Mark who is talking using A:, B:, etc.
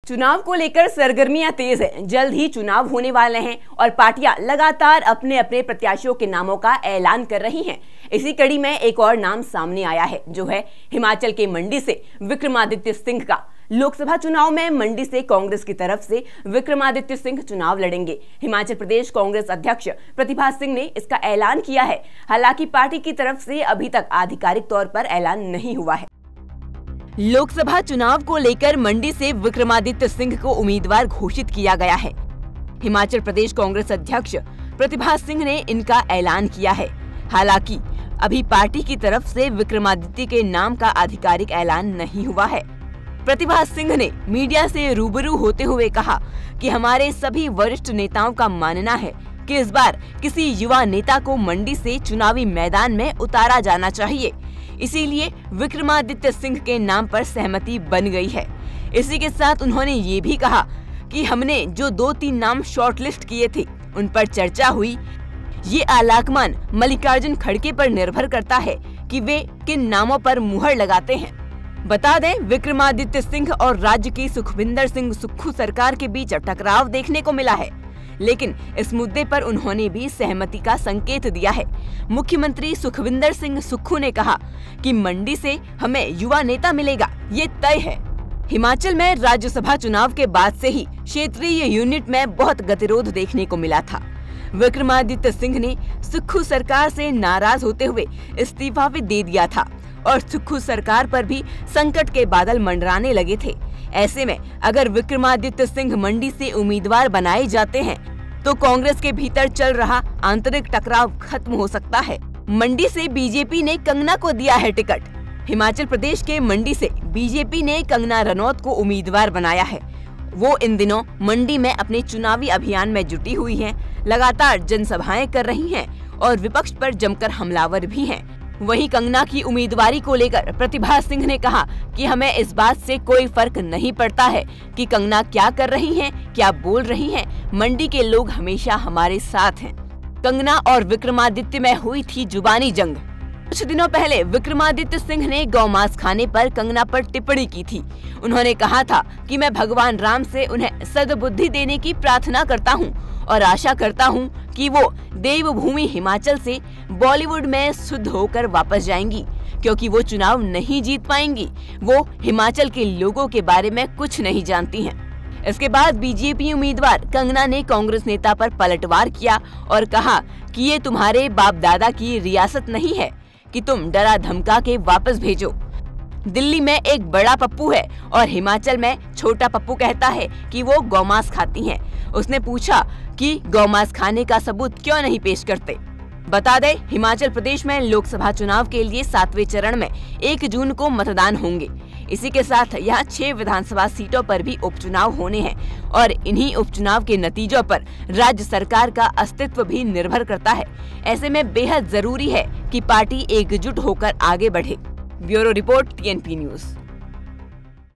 A: चुनाव को लेकर सरगर्मियां तेज है। जल्द ही चुनाव होने वाले हैं और पार्टियां लगातार अपने अपने प्रत्याशियों के नामों का ऐलान कर रही हैं। इसी कड़ी में एक और नाम सामने आया है, जो है हिमाचल के मंडी से विक्रमादित्य सिंह का। लोकसभा चुनाव में मंडी से कांग्रेस की तरफ से विक्रमादित्य सिंह चुनाव लड़ेंगे। हिमाचल प्रदेश कांग्रेस अध्यक्ष प्रतिभा सिंह ने इसका ऐलान किया है। हालांकि पार्टी की तरफ से अभी तक आधिकारिक तौर पर ऐलान नहीं हुआ है। लोकसभा चुनाव को लेकर मंडी से विक्रमादित्य सिंह को उम्मीदवार घोषित किया गया है। हिमाचल प्रदेश कांग्रेस अध्यक्ष प्रतिभा सिंह ने इनका ऐलान किया है। हालांकि अभी पार्टी की तरफ से विक्रमादित्य के नाम का आधिकारिक ऐलान नहीं हुआ है। प्रतिभा सिंह ने मीडिया से रूबरू होते हुए कहा कि हमारे सभी वरिष्ठ नेताओं का मानना है कि इस बार किसी युवा नेता को मंडी से चुनावी मैदान में उतारा जाना चाहिए। इसीलिए विक्रमादित्य सिंह के नाम पर सहमति बन गई है। इसी के साथ उन्होंने ये भी कहा कि हमने जो 2-3 नाम शॉर्टलिस्ट किए थे उन पर चर्चा हुई। ये आलाकमान मल्लिकार्जुन खड़गे पर निर्भर करता है कि वे किन नामों पर मुहर लगाते हैं। बता दें, विक्रमादित्य सिंह और राज्य की सुखविंदर सिंह सुक्खू सरकार के बीच टकराव देखने को मिला है, लेकिन इस मुद्दे पर उन्होंने भी सहमति का संकेत दिया है। मुख्यमंत्री सुखविंदर सिंह सुक्खू ने कहा कि मंडी से हमें युवा नेता मिलेगा, ये तय है। हिमाचल में राज्यसभा चुनाव के बाद से ही क्षेत्रीय यूनिट में बहुत गतिरोध देखने को मिला था। विक्रमादित्य सिंह ने सुक्खू सरकार से नाराज होते हुए इस्तीफा भी दे दिया था और सुक्खू सरकार पर भी संकट के बादल मंडराने लगे थे। ऐसे में अगर विक्रमादित्य सिंह मंडी से उम्मीदवार बनाए जाते हैं तो कांग्रेस के भीतर चल रहा आंतरिक टकराव खत्म हो सकता है। मंडी से बीजेपी ने कंगना को दिया है टिकट। हिमाचल प्रदेश के मंडी से बीजेपी ने कंगना रनौत को उम्मीदवार बनाया है। वो इन दिनों मंडी में अपने चुनावी अभियान में जुटी हुई हैं, लगातार जनसभाएं कर रही हैं और विपक्ष पर जमकर हमलावर भी हैं। वहीं कंगना की उम्मीदवारी को लेकर प्रतिभा सिंह ने कहा कि हमें इस बात से कोई फर्क नहीं पड़ता है कि कंगना क्या कर रही हैं, क्या बोल रही हैं। मंडी के लोग हमेशा हमारे साथ हैं। कंगना और विक्रमादित्य में हुई थी जुबानी जंग। कुछ दिनों पहले विक्रमादित्य सिंह ने गौमांस खाने पर कंगना पर टिप्पणी की थी। उन्होंने कहा था कि मैं भगवान राम से उन्हें सद्बुद्धि देने की प्रार्थना करता हूं और आशा करता हूं कि वो देवभूमि हिमाचल से बॉलीवुड में शुद्ध होकर वापस जाएंगी, क्योंकि वो चुनाव नहीं जीत पाएंगी। वो हिमाचल के लोगों के बारे में कुछ नहीं जानती हैं। इसके बाद बीजेपी उम्मीदवार कंगना ने कांग्रेस नेता पर पलटवार किया और कहा कि ये तुम्हारे बाप दादा की रियासत नहीं है कि तुम डरा धमका के वापस भेजो। दिल्ली में एक बड़ा पप्पू है और हिमाचल में छोटा पप्पू कहता है कि वो गौमांस खाती हैं। उसने पूछा कि गौमांस खाने का सबूत क्यों नहीं पेश करते। बता दें, हिमाचल प्रदेश में लोकसभा चुनाव के लिए 7वें चरण में 1 जून को मतदान होंगे। इसी के साथ यहाँ 6 विधानसभा सीटों पर भी उपचुनाव होने हैं और इन्हीं उपचुनाव के नतीजों पर राज्य सरकार का अस्तित्व भी निर्भर करता है। ऐसे में बेहद जरूरी है कि पार्टी एकजुट होकर आगे बढ़े। Bureau report, TNP news.